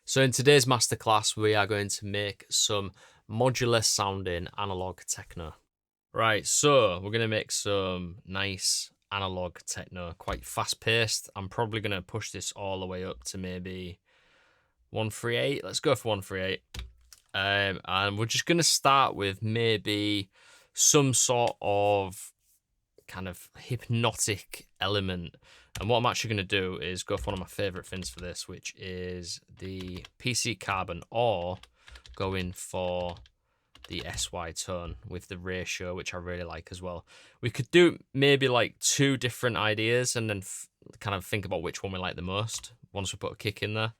So in today's masterclass, we are going to make some modular sounding analog techno. Right, so we're going to make some nice analog techno, quite fast paced. I'm probably going to push this all the way up to maybe 138. Let's go for 138. And we're just going to start with maybe some sort of kind of hypnotic element. And what I'm actually going to do is go for one of my favorite things for this, which is the PC Carbon, or going for the SY tone with the ratio, which I really like as well. We could do maybe like two different ideas and then kind of think about which one we like the most once we put a kick in there.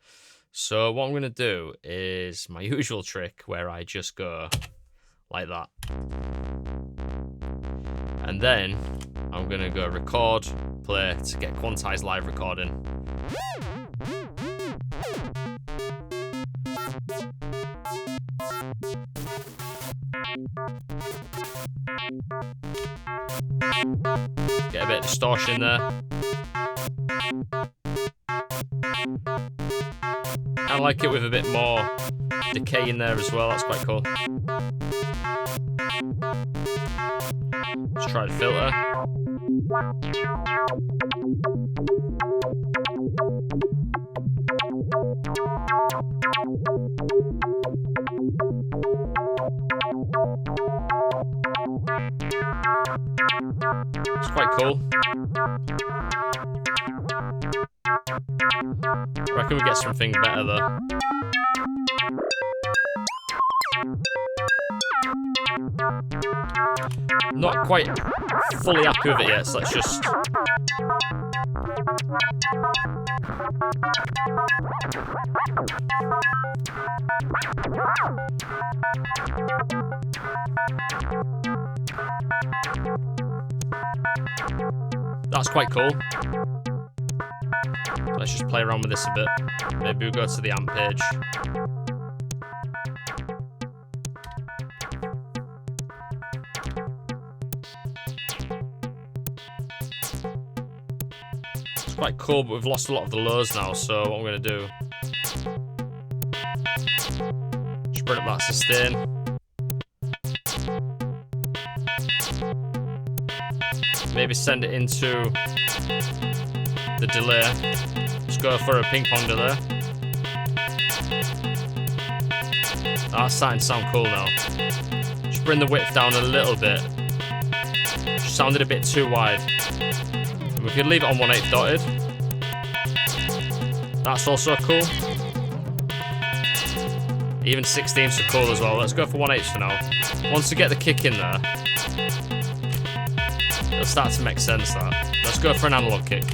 So what I'm going to do is my usual trick where I just go like that. And then I'm going to go record, play to get quantized live recording. Get a bit of distortion there. I like it with a bit more decay in there as well, that's quite cool. Let's try the filter. It's quite cool. I reckon we get something better though. Not quite fully happy with it yet, so let's just... That's quite cool. Let's just play around with this a bit. Maybe we'll go to the amp page. It's quite cool, but we've lost a lot of the lows now, so what I'm going to do... just bring up that sustain. Maybe send it into the delay. Let's go for a ping pong delay. That's starting to sound cool now. Just bring the width down a little bit. Just sounded a bit too wide. We could leave it on 1/8 dotted. That's also cool. Even 16ths are cool as well. Let's go for 1/8 for now. Once we get the kick in there, it'll start to make sense, that. Let's go for an analog kick.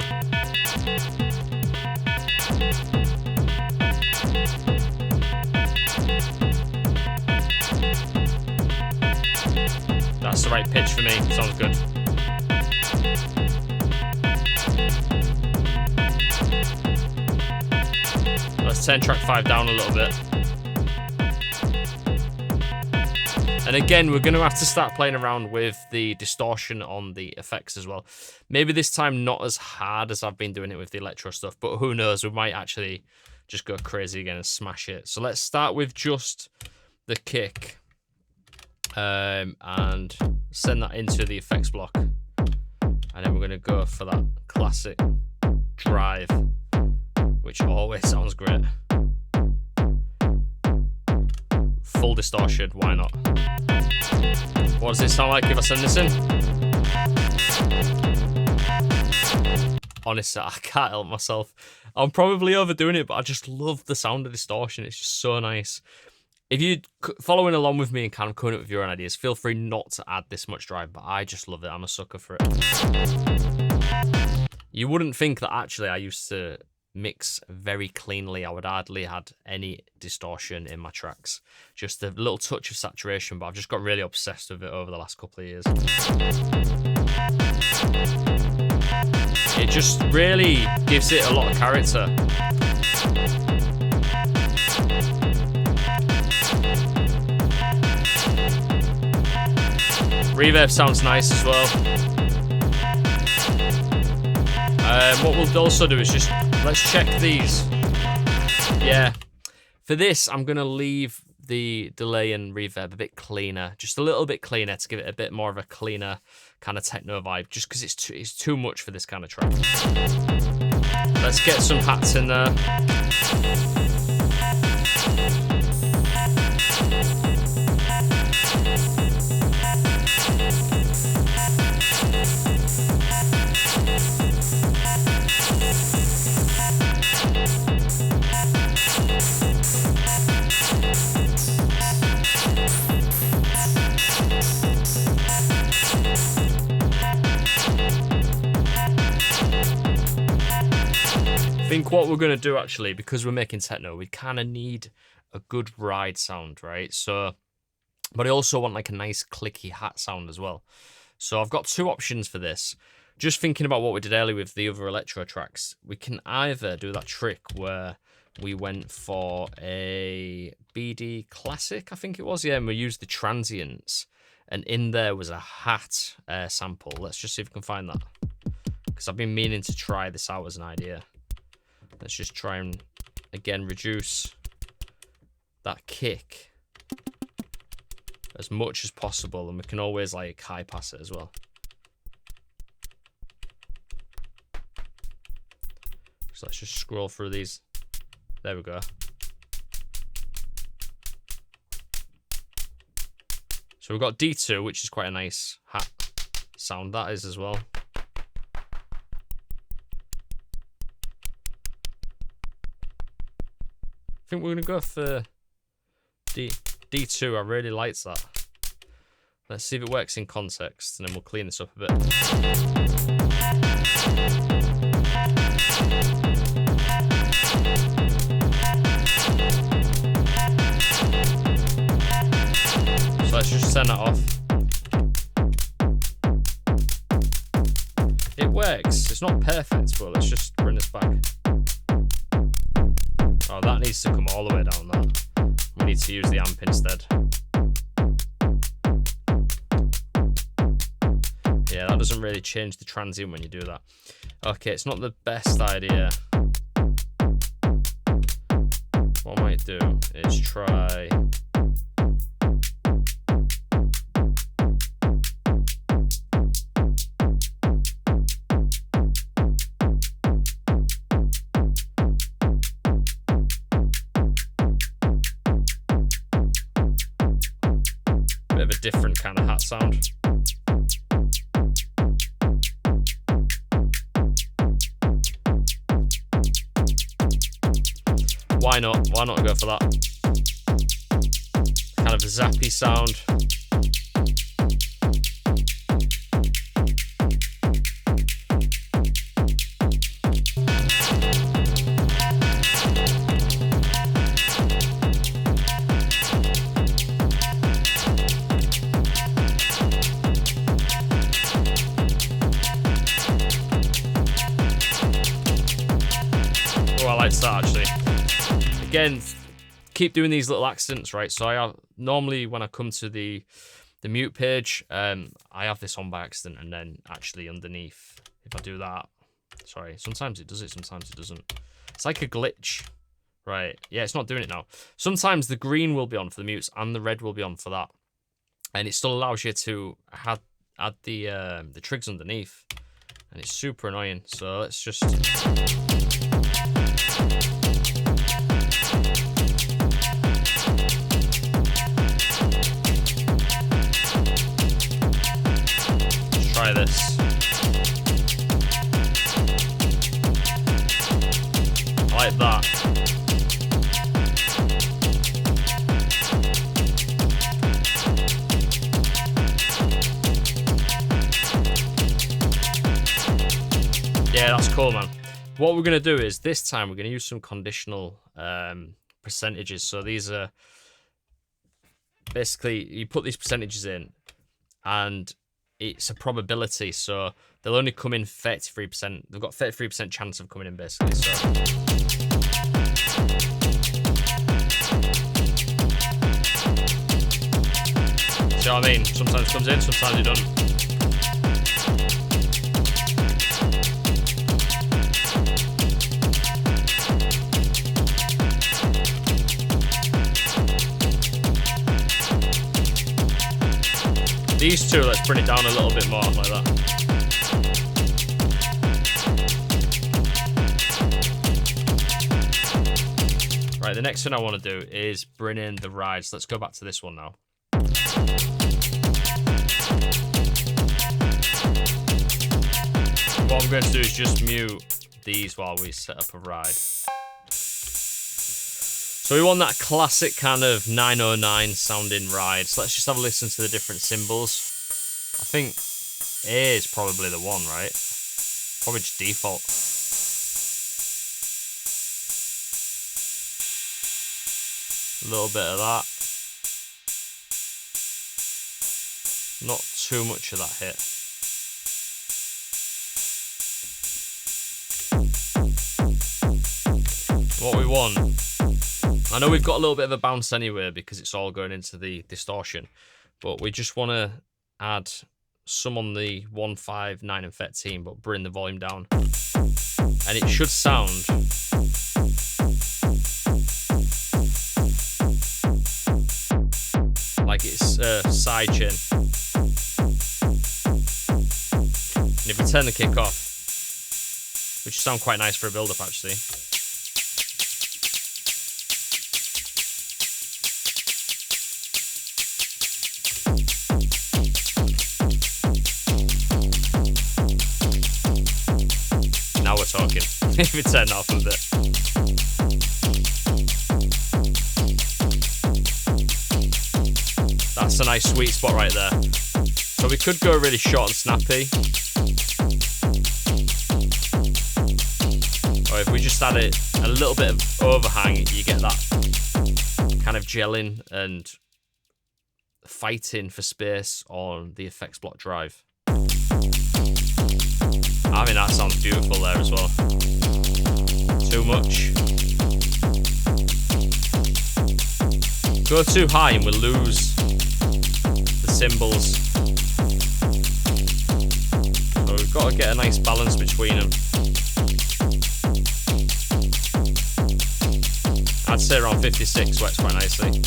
That's the right pitch for me. Sounds good. Let's turn track 5 down a little bit. And again, we're going to have to start playing around with the distortion on the effects as well. Maybe this time not as hard as I've been doing it with the electro stuff, but who knows, we might actually just go crazy again and smash it. So let's start with just the kick and send that into the effects block. And then we're going to go for that classic drive, which always sounds great. Full distortion, why not? What does it sound like if I send this in? Honestly, I can't help myself. I'm probably overdoing it, but I just love the sound of distortion. It's just so nice. If you're following along with me and kind of coming up with your own ideas, feel free not to add this much drive, but I just love it. I'm a sucker for it. You wouldn't think that actually I used to mix very cleanly. I would hardly had any distortion in my tracks. Just a little touch of saturation, but I've just got really obsessed with it over the last couple of years. It just really gives it a lot of character. Reverb sounds nice as well. What we'll also do is just, let's check these. Yeah, For this, I'm going to leave the delay and reverb a bit cleaner, just a little bit cleaner to give it a bit more of a cleaner kind of techno vibe, just because it's too much for this kind of track. Let's get some hats in there. I think what we're going to do actually, because we're making techno, we kind of need a good ride sound, right? So, but I also want like a nice clicky hat sound as well. So I've got two options for this. Just thinking about what we did earlier with the other electro tracks, we can either do that trick where we went for a BD classic, I think it was, yeah, and we used the transients, and in there was a hat sample. Let's just see if we can find that, because I've been meaning to try this out as an idea. Let's just try and, again, reduce that kick as much as possible, and we can always, like, high pass it as well. So let's just scroll through these. There we go. So we've got D2, which is quite a nice hat sound, that is as well. I think we're going to go for D2. I really liked that. Let's see if it works in context, and then we'll clean this up a bit. So let's just send that off. It works. It's not perfect, but let's just bring this back. Oh, that needs to come all the way down, that. We need to use the amp instead. Yeah, that doesn't really change the transient when you do that. Okay, it's not the best idea. What I might do is try... bit of a different kind of hat sound. Why not? Why not go for that? Kind of a zappy sound. Oh, I like that actually. Again, keep doing these little accents, right? So I have, normally when I come to the mute page, I have this on by accident, and then actually underneath, if I do that, sorry, sometimes it does it, sometimes it doesn't. It's like a glitch, right? Yeah, it's not doing it now. Sometimes the green will be on for the mutes and the red will be on for that, and it still allows you to add the trigs underneath, and it's super annoying. So let's just. Try this. I like that. Yeah, that's cool, man. What we're going to do is this time we're going to use some conditional percentages. So these are basically, you put these percentages in and it's a probability, so they'll only come in 33%. They've got 33% chance of coming in, basically. So see what I mean? Sometimes it comes in, sometimes it doesn't. These two, let's bring it down a little bit more, like that. Right, the next thing I want to do is bring in the rides. Let's go back to this one now. What I'm going to do is just mute these while we set up a ride. So we want that classic kind of 909 sounding ride. So let's just have a listen to the different cymbals. I think A is probably the one, right? Probably just default. A little bit of that. Not too much of that hit. What we want, I know we've got a little bit of a bounce anyway because it's all going into the distortion, but we just want to add some on the 1, 5, 9 and 13, but bring the volume down. And it should sound like it's side chain. And if we turn the kick off, which sound quite nice for a build-up actually. Now we're talking. If we turn that off a bit. That's a nice sweet spot right there. So we could go really short and snappy. Or if we just add it a little bit of overhang, you get that kind of gelling and fighting for space on the effects block drive. I mean, that sounds beautiful there as well. Too much. Go too high and we'll lose the cymbals. So we've got to get a nice balance between them. I'd say around 56 works quite nicely.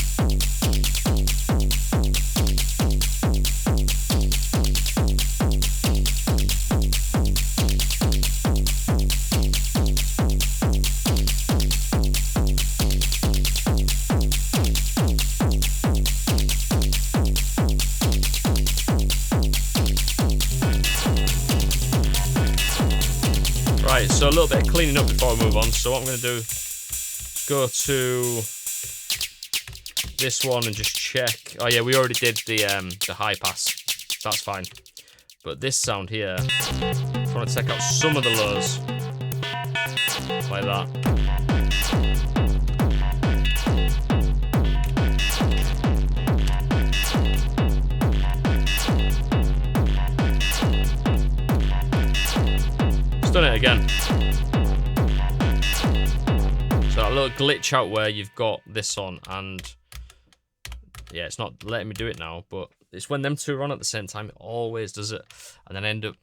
Right, so a little bit of cleaning up before we move on. So what I'm going to do is go to this one and just check. Oh yeah, we already did the high pass. That's fine. But this sound here, I want to take out some of the lows, like that. Done it again. So that little glitch out where you've got this on and yeah, it's not letting me do it now, but it's when them two are on at the same time, it always does it. And then I end up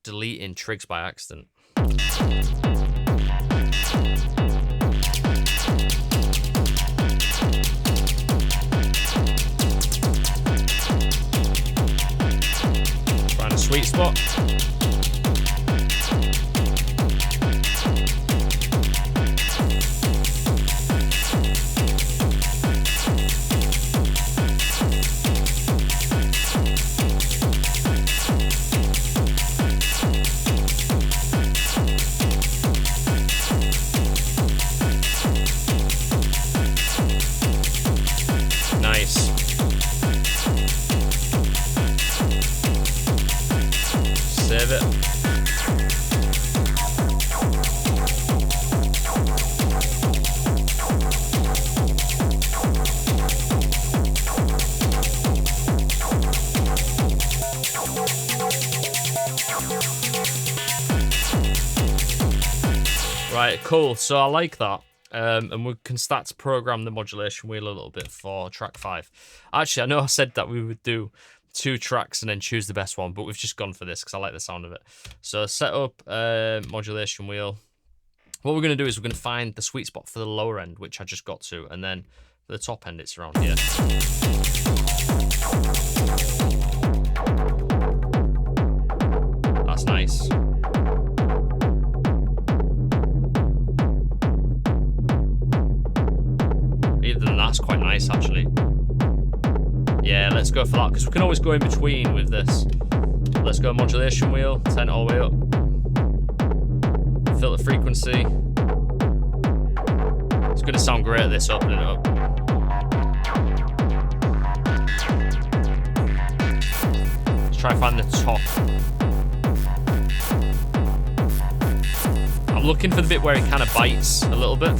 deleting trigs by accident. Find a sweet spot. Save it. Right, cool. So I like that. And we can start to program the modulation wheel a little bit for track 5. Actually, I know I said that we would do 2 tracks and then choose the best one, but we've just gone for this because I like the sound of it. So set up modulation wheel. What we're going to do is we're going to find the sweet spot for the lower end, which I just got to, and then for the top end, it's around here. That's nice. Even that's quite nice, actually. Yeah, let's go for that, because we can always go in between with this. Let's go modulation wheel, turn it all the way up. Filter frequency. It's going to sound great, this, opening it up. Let's try and find the top. I'm looking for the bit where it kind of bites a little bit.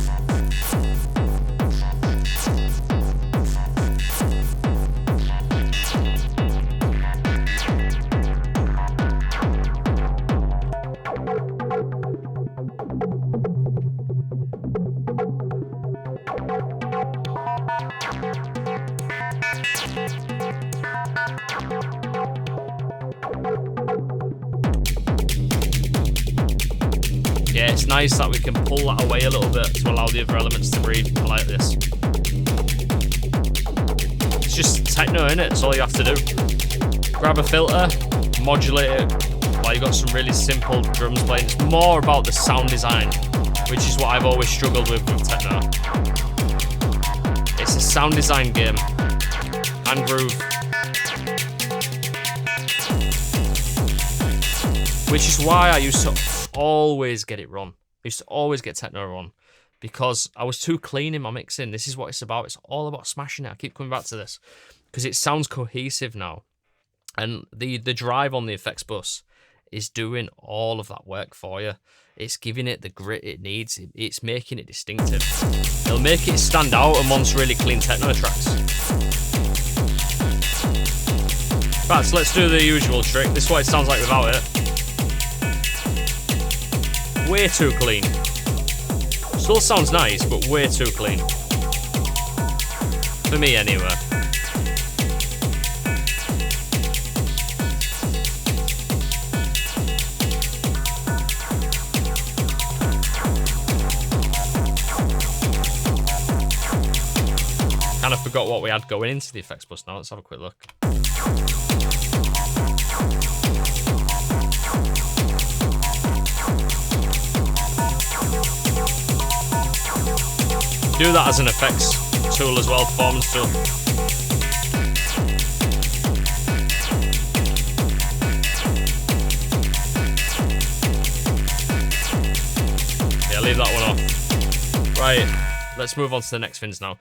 Yeah, it's nice that we can pull that away a little bit to allow the other elements to breathe. I like this. It's just techno, innit? That's all you have to do. Grab a filter, modulate it while you've got some really simple drums playing. It's more about the sound design, which is what I've always struggled with techno. It's a sound design game and groove. Which is why I used to always get it wrong. I used to always get techno wrong because I was too clean in my mixing. This is what it's about. It's all about smashing it. I keep coming back to this because it sounds cohesive now. And the drive on the effects bus is doing all of that work for you. It's giving it the grit it needs. It's making it distinctive. It'll make it stand out amongst really clean techno tracks. Right, so let's do the usual trick. This is what it sounds like without it. Way too clean. Still sounds nice, but way too clean. For me, anyway. Kind of forgot what we had going into the effects bus now. Let's have a quick look. Do that as an effects tool as well, performance tool. Yeah, leave that one off. Right, let's move on to the next things now.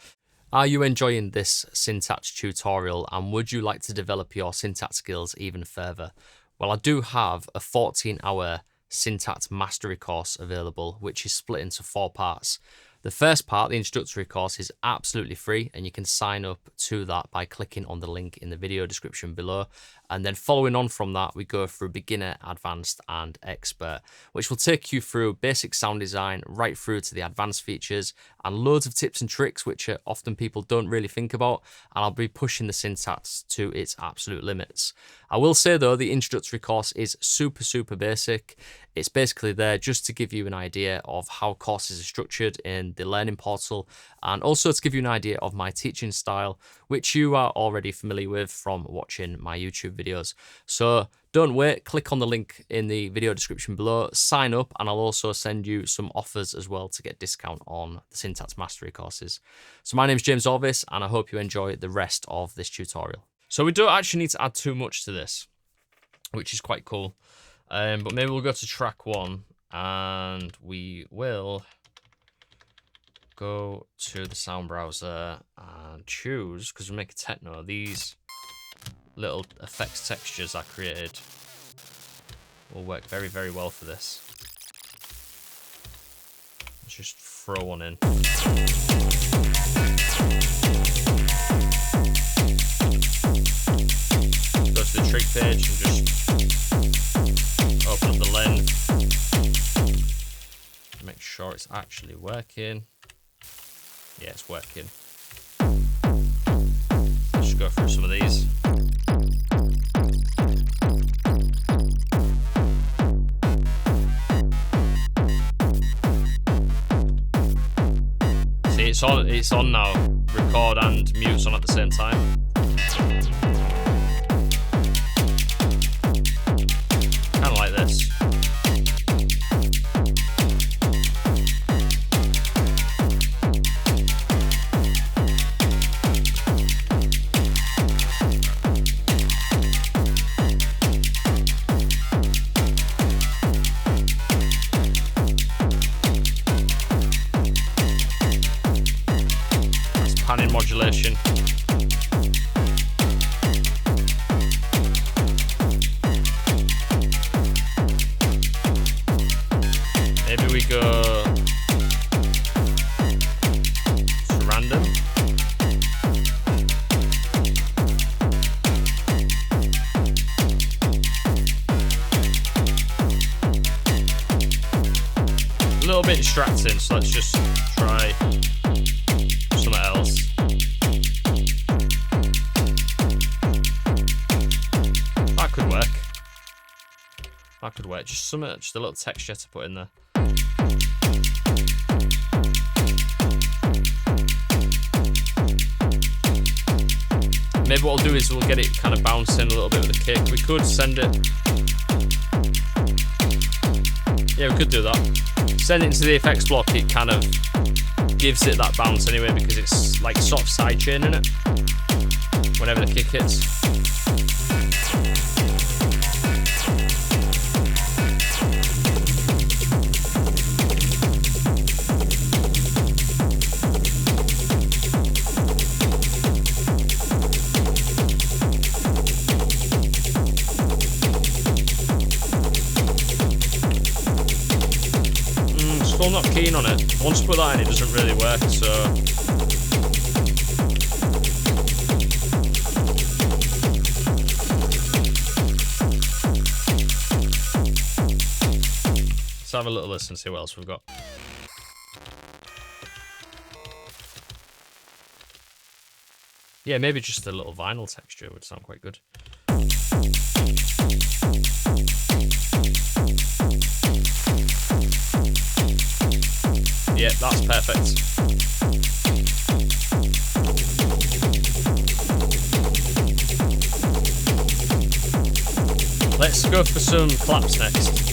Are you enjoying this Syntakt tutorial, and would you like to develop your Syntakt skills even further? Well, I do have a 14-hour Syntakt Mastery course available, which is split into 4 parts. The first part, the introductory course, is absolutely free, and you can sign up to that by clicking on the link in the video description below. And then following on from that, we go through beginner, advanced, and expert, which will take you through basic sound design right through to the advanced features and loads of tips and tricks, which often people don't really think about. And I'll be pushing the Syntakt to its absolute limits. I will say though, the introductory course is super basic. It's basically there just to give you an idea of how courses are structured in the learning portal, and also to give you an idea of my teaching style, which you are already familiar with from watching my YouTube videos. So don't wait, click on the link in the video description below, sign up, and I'll also send you some offers as well to get discount on the Syntakt Mastery courses. So my name's James Orvis, and I hope you enjoy the rest of this tutorial. So we don't actually need to add too much to this, which is quite cool. But maybe we'll go to track 1 and we will go to the sound browser and choose, because we make a techno, these little effects textures I created will work very well for this. Let's just throw one in. Go to the trig page and just open up the lens. Make sure it's actually working. Yeah, it's working. Let's just go through some of these. See, it's on now. Record and mute's on at the same time. Kind of like this. panning modulation. Maybe we go to random. A little bit distracting, so let's just try something else. That could work. That could work. Just a little texture to put in there. Maybe what we'll do is we'll get it kind of bouncing a little bit with a kick. We could send it. Yeah, we could do that. Send it into the effects block, it kind of gives it that bounce anyway because it's like sort of sidechaining it whenever the kick hits. Still not keen on it. Once I put that in, it doesn't really work, so let's have a little listen and see what else we've got. Yeah, maybe just a little vinyl texture would sound quite good. Yeah, that's perfect. Let's go for some claps next.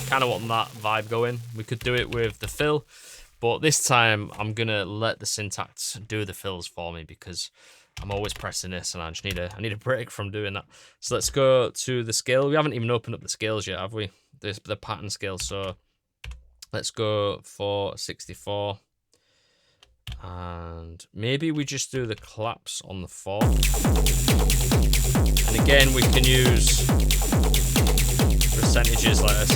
Kind of want that vibe going. We could do it with the fill, but this time I'm gonna let the Syntakt do the fills for me because I'm always pressing this and I just need a break from doing that. So let's go to the scale. We haven't even opened up the scales yet, have we? The pattern scale. So let's go for 64, and maybe we just do the claps on the 4. And again, we can use percentages like this.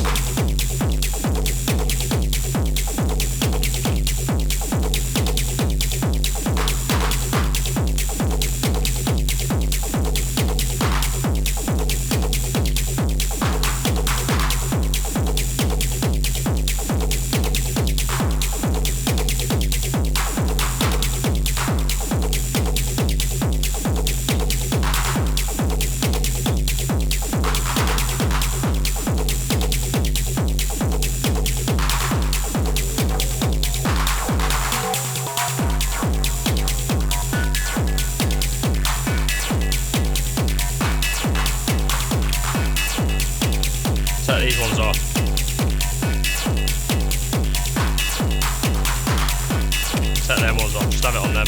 Set these ones off. Set them ones off, just have it on them.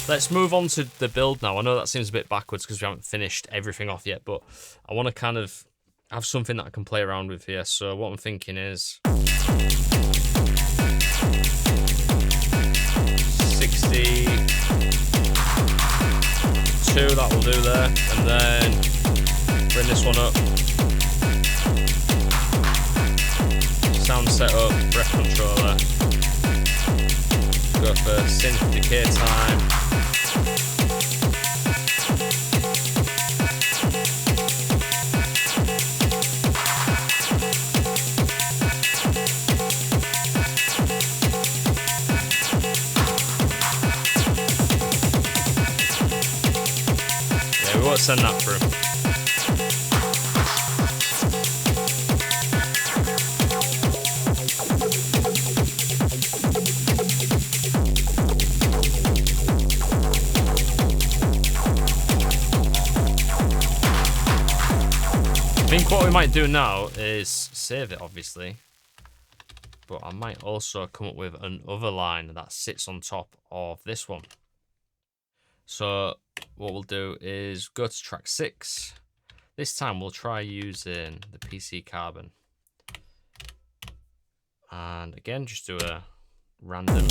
Let's move on to the build now. I know that seems a bit backwards because we haven't finished everything off yet, but I want to kind of have something that I can play around with here. So what I'm thinking is 62, that will do there, and then bring this one up. Sound setup, breath controller. Go for synth decay time. Yeah, we won't send that through. I think what we might do now is save it, obviously, but I might also come up with another line that sits on top of this one. So what we'll do is go to track 6. This time we'll try using the PC Carbon, and again just do a random.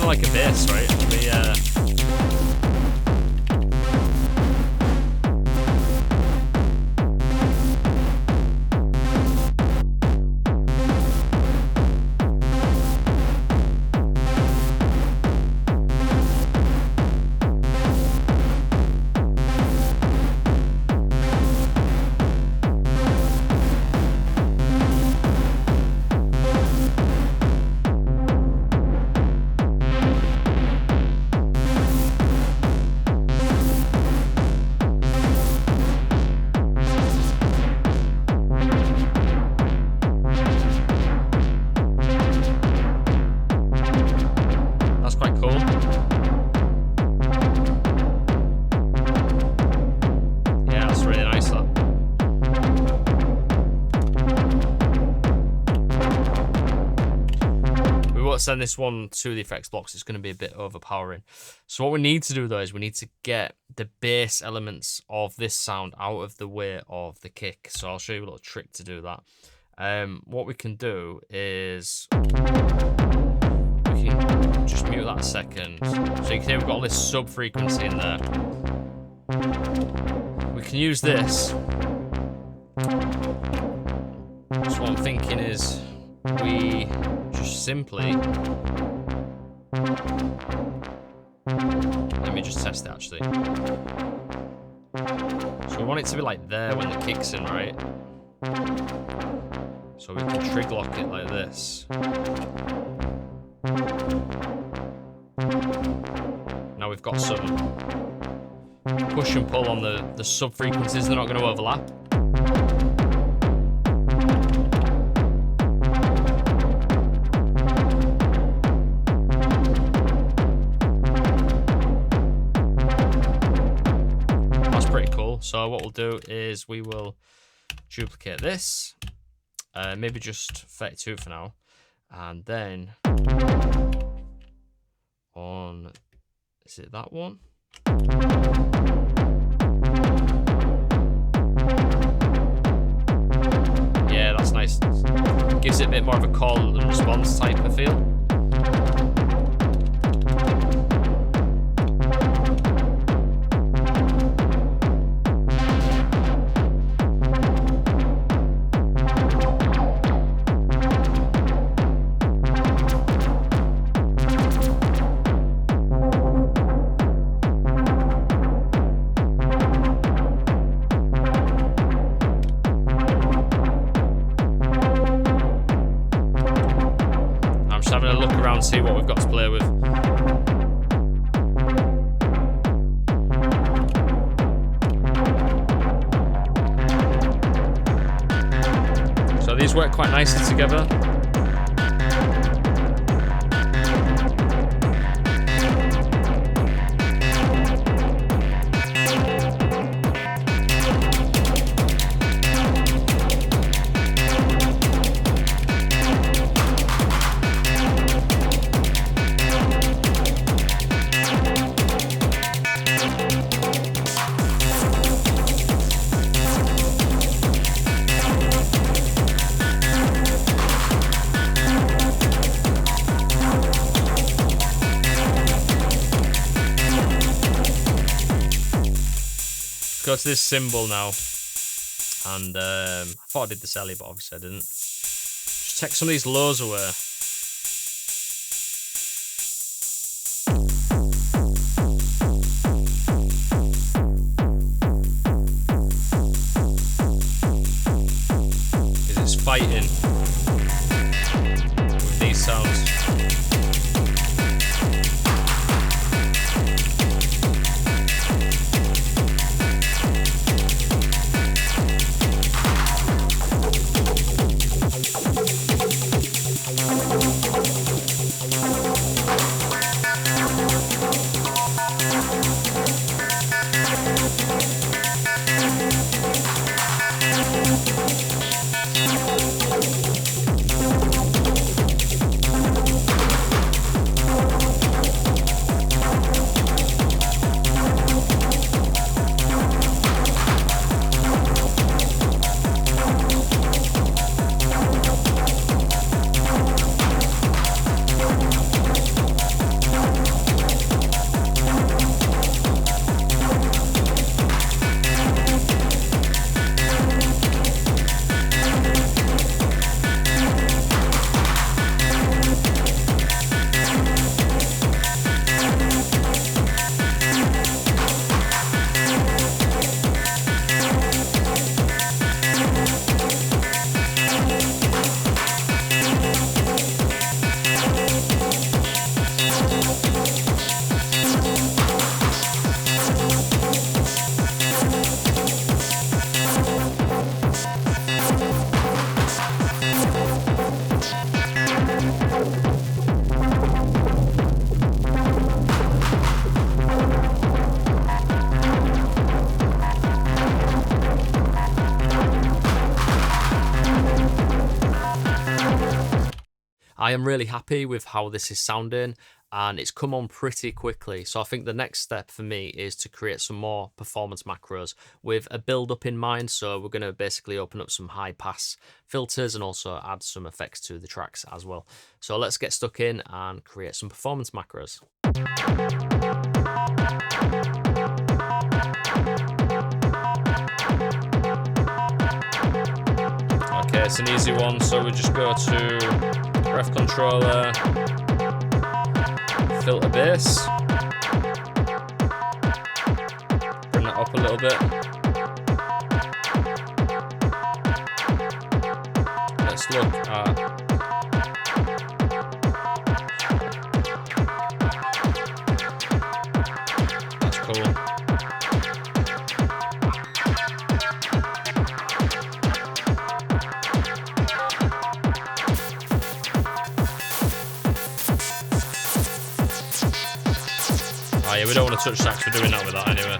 Like a bass, right? Send this one to the effects blocks. It's going to be a bit overpowering. So what we need to do though is we need to get the bass elements of this sound out of the way of the kick. So I'll show you a little trick to do that. What we can do is we can just mute that a second. So you can hear we've got all this sub frequency in there. We can use this. So what I'm thinking is we just simply, let me just test it actually. So we want it to be like there when the kick's in, right? So we can trig lock it like this. Now we've got some push and pull on the sub frequencies, they're not going to overlap. So what we'll do is we will duplicate this, maybe just 32 for now, and then on, is it that one? Yeah, that's nice. Gives it a bit more of a call and response type of feel. look around, see what we've got to play with. So these work quite nicely together. Go to this cymbal now, and I thought I did this earlier, but obviously I didn't. Just take some of these lows away. Because it's fighting with these sounds. I am really happy with how this is sounding, and it's come on pretty quickly. So I think the next step for me is to create some more performance macros with a build up in mind. So we're going to basically open up some high pass filters and also add some effects to the tracks as well. So let's get stuck in and create some performance macros. Okay, it's an easy one. So we just go to Ref controller, filter bass, bring that up a little bit. Let's look at that's cool. Oh yeah, we don't want to touch sax, we're doing that with that anyway.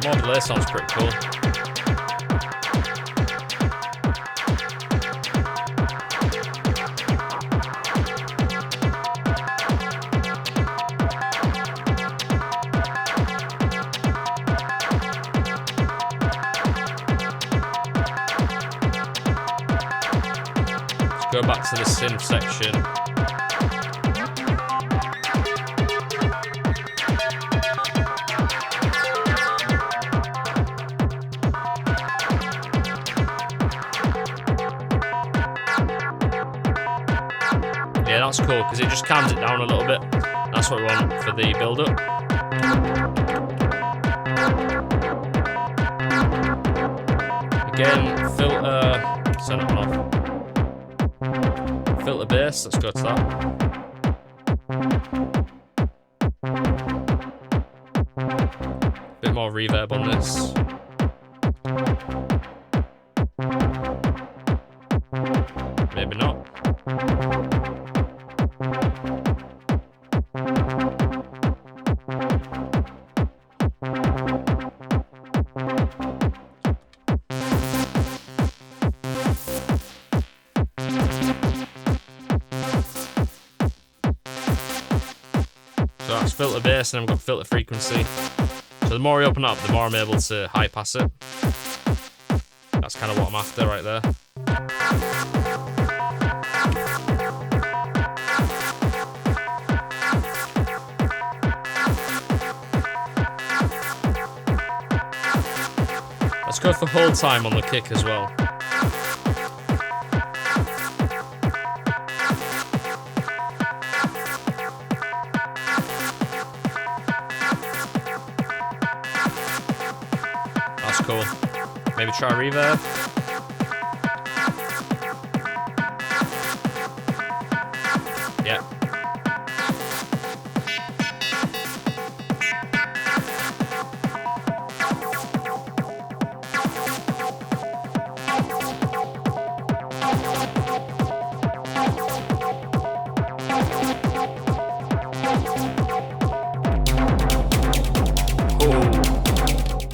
More delay sounds pretty cool. Go back to the synth section. Yeah, that's cool because it just calms it down a little bit. That's what we want for the build-up. Again, filter, turn it off. Filter bass, let's go to that. Bit more reverb on this. Maybe not. So that's filter bass, and then we've got filter frequency. So the more we open up, the more I'm able to high pass it. That's kind of what I'm after right there. Let's go for hold time on the kick as well. That's cool. Maybe try reverb. Yeah.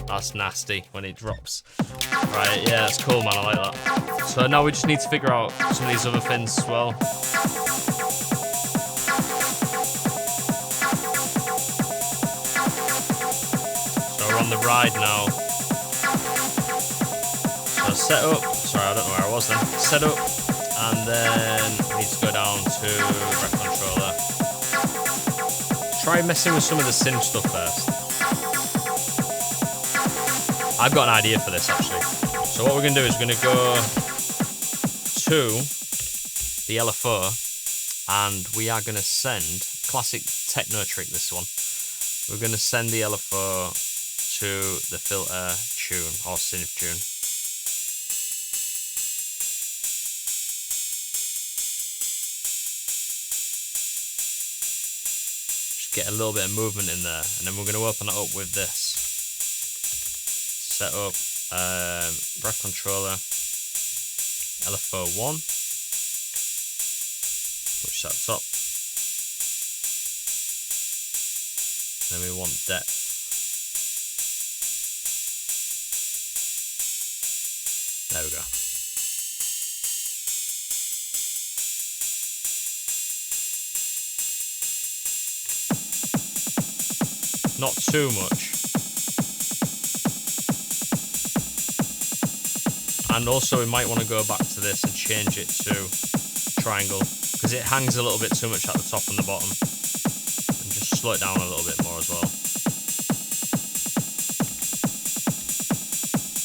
That's nasty when it drops. Right, yeah, that's cool, man. I like that. So now we just need to figure out some of these other things as well. So we're on the ride now. So set up. Sorry, I don't know where I was then. Set up, and then we need to go down to rep controller. Try messing with some of the synth stuff first. I've got an idea for this actually. So what we're going to do is we're going to go to the LFO, and we are going to send, classic techno trick this one, we're going to send the LFO to the filter tune or synth tune. Just get a little bit of movement in there, and then we're going to open it up with this. Set up breath controller, LFO 1, push that top, then we want depth, there we go. Not too much. And also we might want to go back to this and change it to triangle, because it hangs a little bit too much at the top and the bottom. And just slow it down a little bit more as well.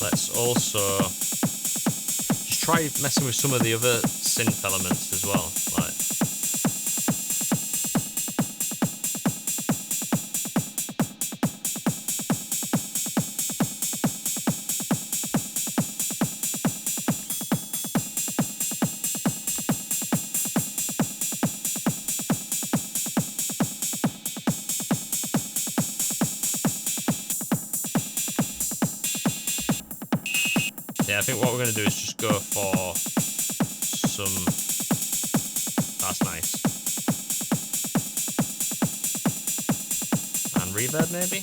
Let's also just try messing with some of the other synth elements as well. Like, yeah, I think what we're going to do is just go for some... That's nice. And reverb maybe?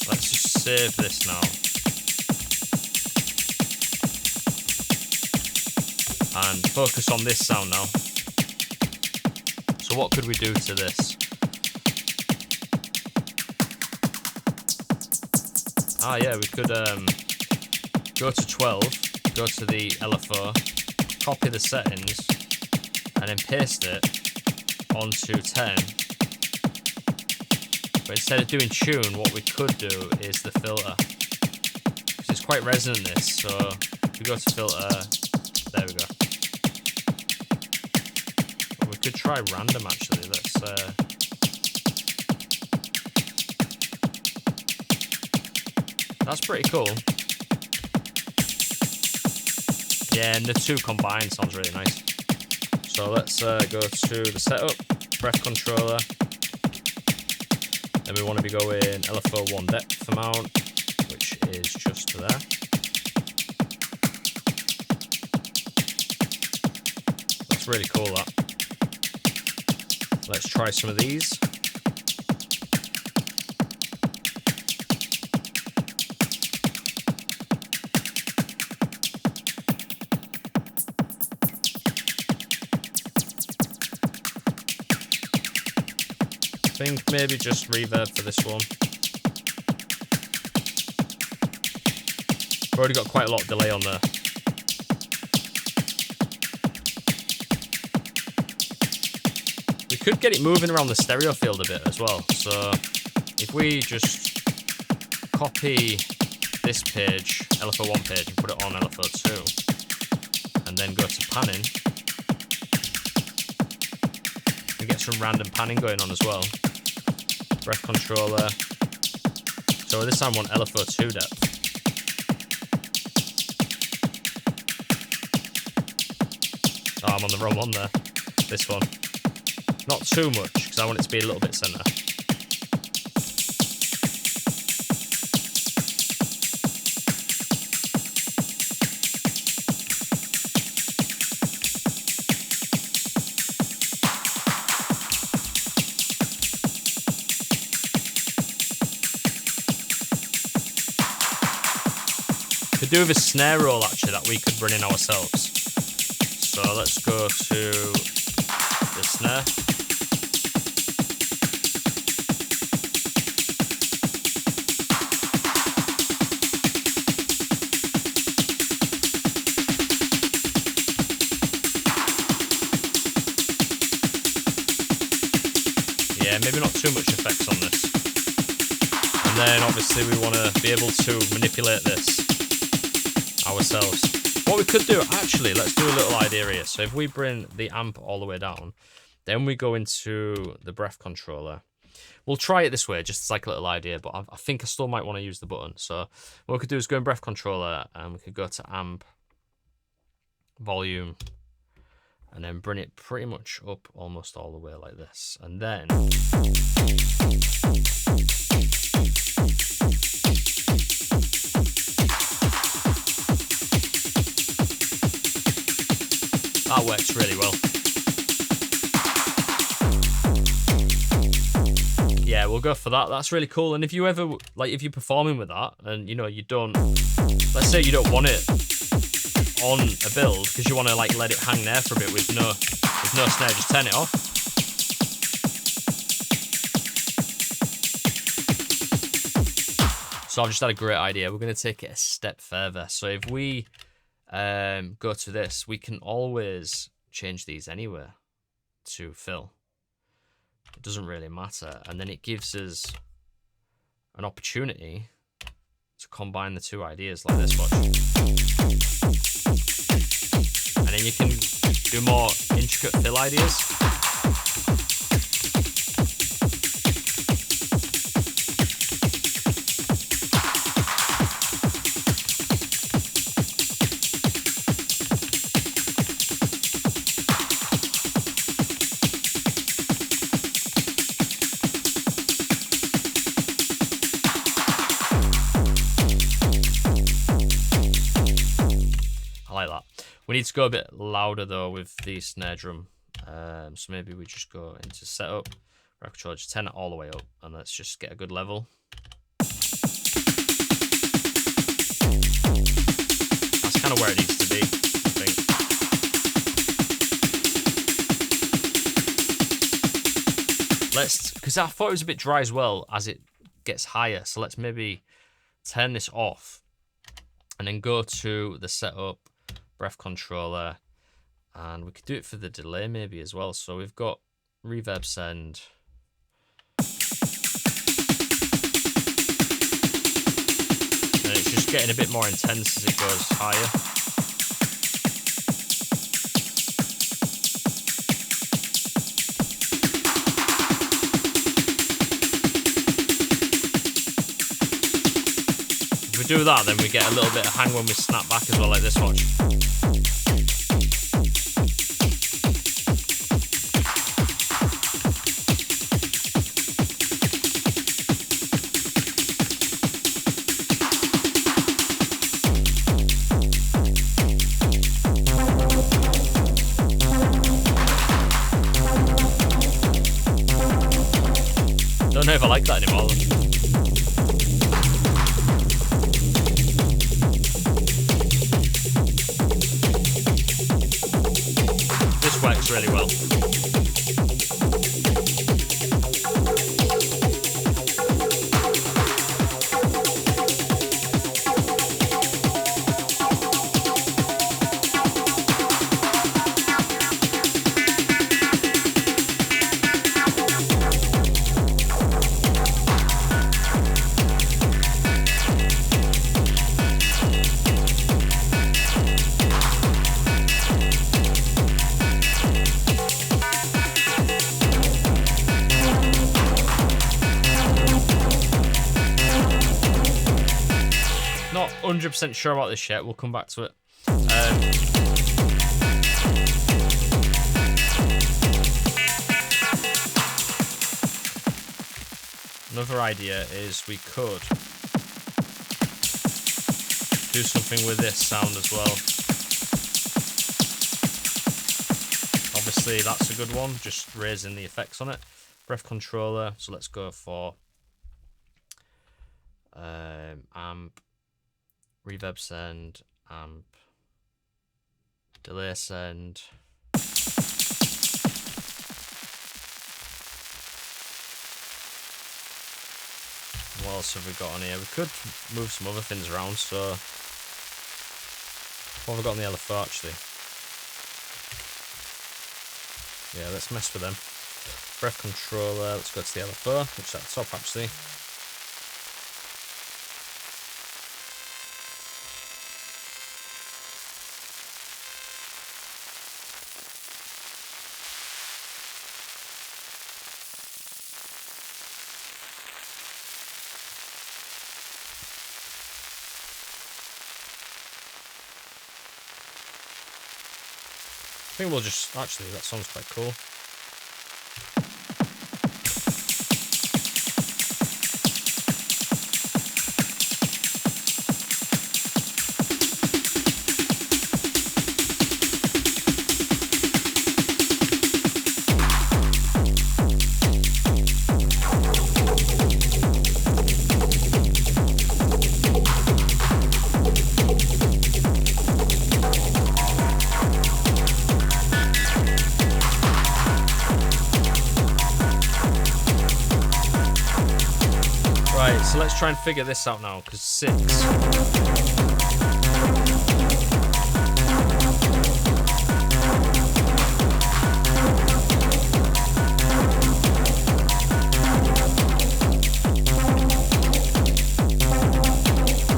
Let's just save this now. And focus on this sound now. So what could we do to this? Ah yeah, we could go to 12, go to the LFO, copy the settings, and then paste it onto 10. But instead of doing tune, what we could do is the filter. Because it's quite resonant this, so if we go to filter, there we go. But we could try random actually, let's That's pretty cool. Yeah, and the two combined sounds really nice. So let's go to the setup, breath controller. Then we want to be going LFO1 depth amount, which is just to there. That's really cool, that. Let's try some of these. I think maybe just reverb for this one. We've already got quite a lot of delay on there. We could get it moving around the stereo field a bit as well. So if we just copy this page, LFO1 page, and put it on LFO2, and then go to panning, we get some random panning going on as well. Breath controller. So this time I want LFO2 depth. Oh, I'm on the wrong one there. This one. Not too much, because I want it to be a little bit center. Could do with a snare roll actually that we could run in ourselves. So let's go to the snare. Yeah, maybe not too much effects on this. And then obviously we want to be able to manipulate this ourselves. What we could do, actually, let's do a little idea here. So if we bring the amp all the way down, then we go into the breath controller. We'll try it this way, just as like a little idea, but I think I still might want to use the button. So what we could do is go in breath controller, and we could go to amp, volume, and then bring it pretty much up almost all the way like this. And then that works really well. Yeah, we'll go for that. That's really cool. And if you ever, like, if you're performing with that and, you know, you don't, let's say you don't want it on a build because you want to, like, let it hang there for a bit with no snare, just turn it off. So I've just had a great idea. We're going to take it a step further. So if we go to this, we can always change these anywhere to fill. It doesn't really matter. And then it gives us an opportunity to combine the two ideas like this, watch. And then you can do more intricate fill ideas. Like that. We need to go a bit louder though with the snare drum. So maybe we just go into setup, record control, just turn it all the way up, and let's just get a good level. That's kind of where it needs to be, I think. Because I thought it was a bit dry as well as it gets higher. So let's maybe turn this off and then go to the setup, breath controller, and we could do it for the delay maybe as well. So we've got reverb send. And it's just getting a bit more intense as it goes higher. If we do that, then we get a little bit of hang when we snap back as well, like this, watch. Don't know if I like that anymore. This works really well. Not 100% sure about this yet, we'll come back to it. Another idea is we could do something with this sound as well. Obviously that's a good one, just raising the effects on it. Breath controller, so let's go for amp, reverb send, amp, delay send. What else have we got on here? We could move some other things around, so what have we got on the LFO actually? Yeah, let's mess with them. Breath controller, let's go to the LFO, which is at the top actually. I think we'll just, actually, that sounds quite cool. Right, so let's try and figure this out now, because 6.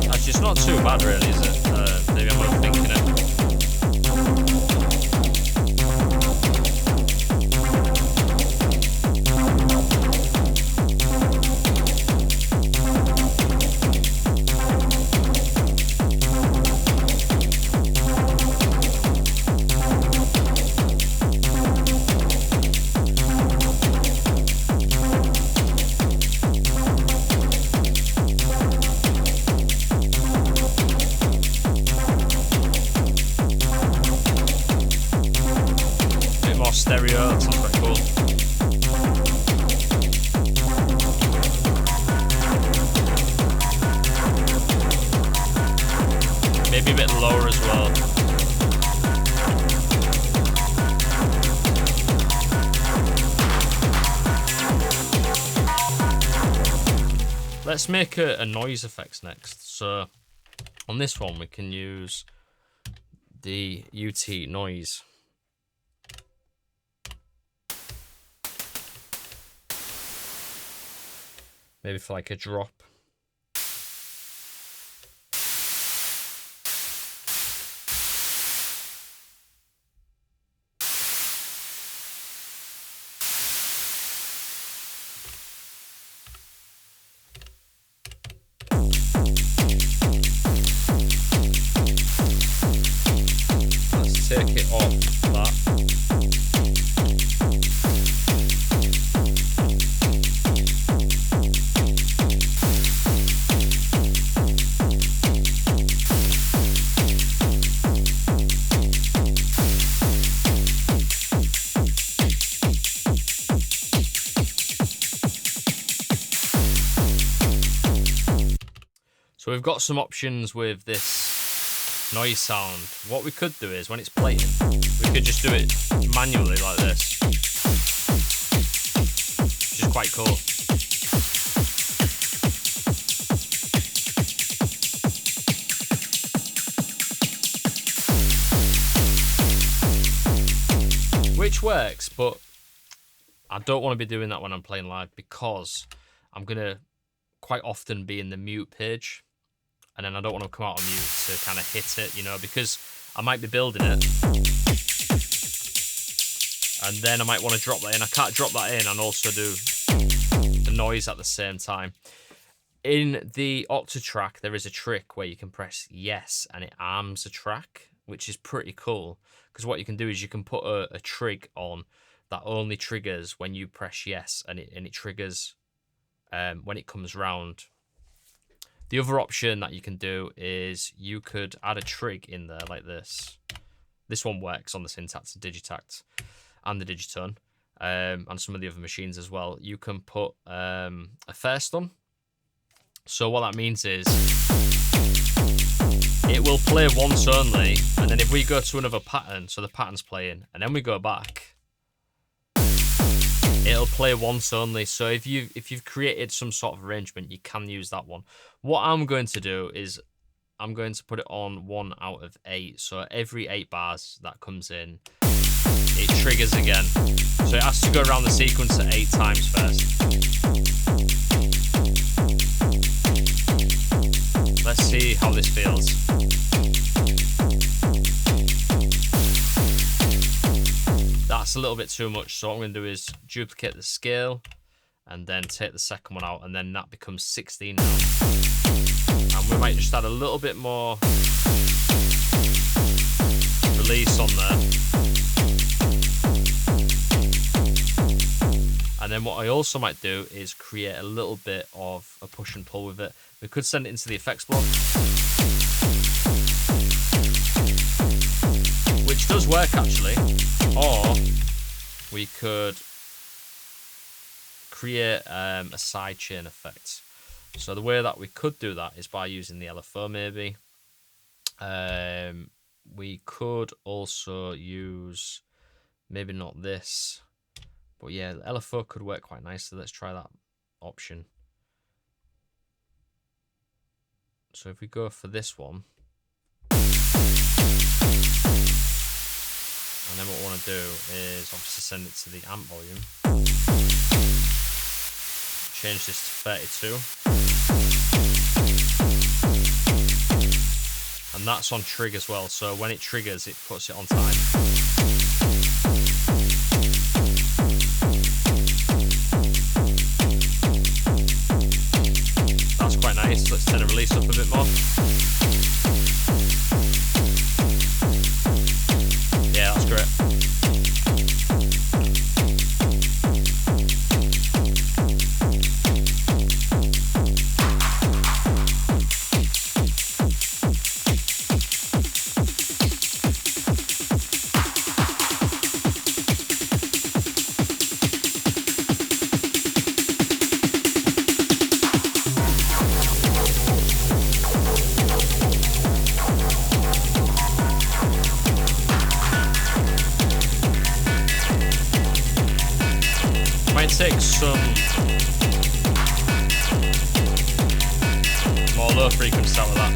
Actually, it's not too bad really, is it? Maybe I'm overthinking it. Stereo, that sounds quite cool. Maybe a bit lower as well. Let's make a noise effects next. So on this one we can use the UT noise. Maybe for like a drop. So we've got some options with this noise sound. What we could do is when it's playing, we could just do it manually like this, which is quite cool. Which works, but I don't want to be doing that when I'm playing live because I'm going to quite often be in the mute page, and then I don't want to come out of mute to kind of hit it, you know, because I might be building it, and then I might want to drop that in. I can't drop that in and also do the noise at the same time. In the Octatrack, there is a trick where you can press yes and it arms a track, which is pretty cool. Because what you can do is you can put a trig on that only triggers when you press yes, and it triggers when it comes round. The other option that you can do is you could add a trig in there like this. This one works on the Syntakt, the Digitakt, and the Digitone, and some of the other machines as well. You can put a first on. So what that means is it will play once only, and then if we go to another pattern, so the pattern's playing, and then we go back, it'll play once only. So if you've created some sort of arrangement, you can use that one. What I'm going to do is I'm going to put it on 1 out of 8. So every 8 bars that comes in, it triggers again. So it has to go around the sequence at 8 times first. Let's see how this feels. That's a little bit too much, so what I'm going to do is duplicate the scale and then take the second one out, and then that becomes 16 now. And we might just add a little bit more release on there. And then what I also might do is create a little bit of a push and pull with it. We could send it into the effects block, which does work actually. Or we could create a sidechain effect. So the way that we could do that is by using the LFO maybe. We could also use, maybe not this, but yeah, the LFO could work quite nicely. Let's try that option. So if we go for this one, and then what we want to do is obviously send it to the amp volume. Change this to 32. And that's on trig as well, so when it triggers, it puts it on time. That's quite nice. Let's turn the release up a bit more. Yeah, that's great. Take some more low frequency out of that.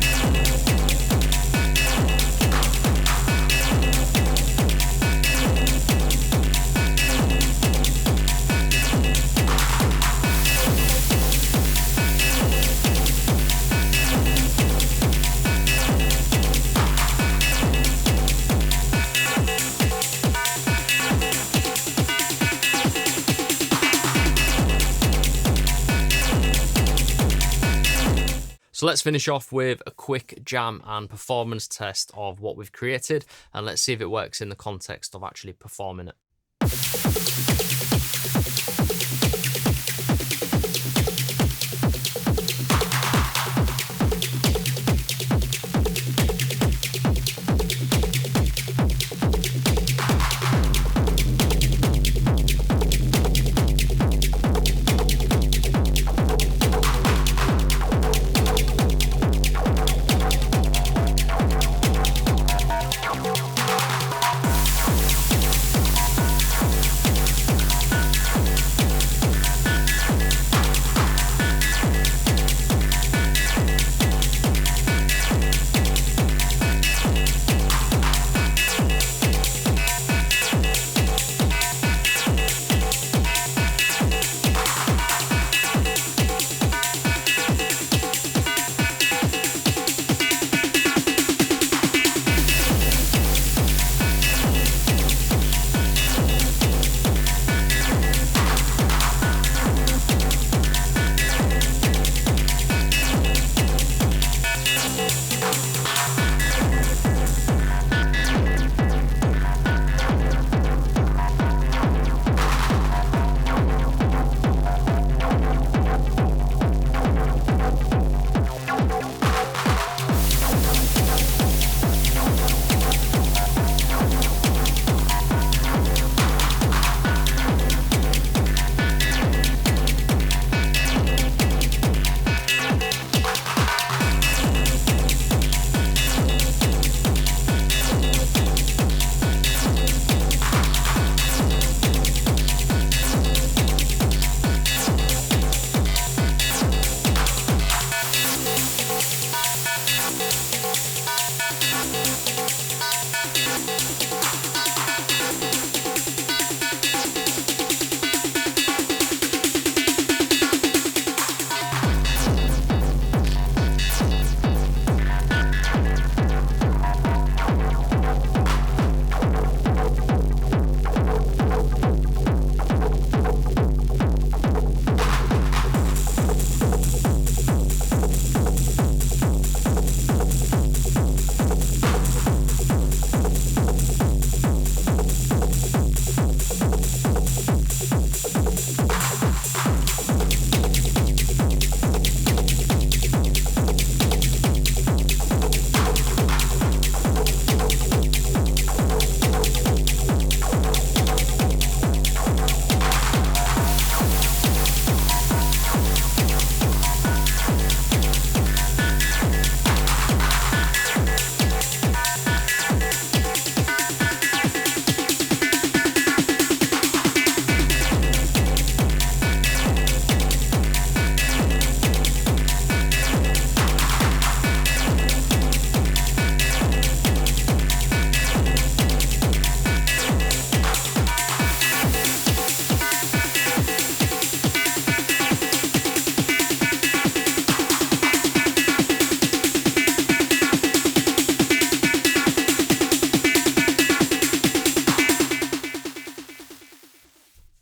So let's finish off with a quick jam and performance test of what we've created, and let's see if it works in the context of actually performing it.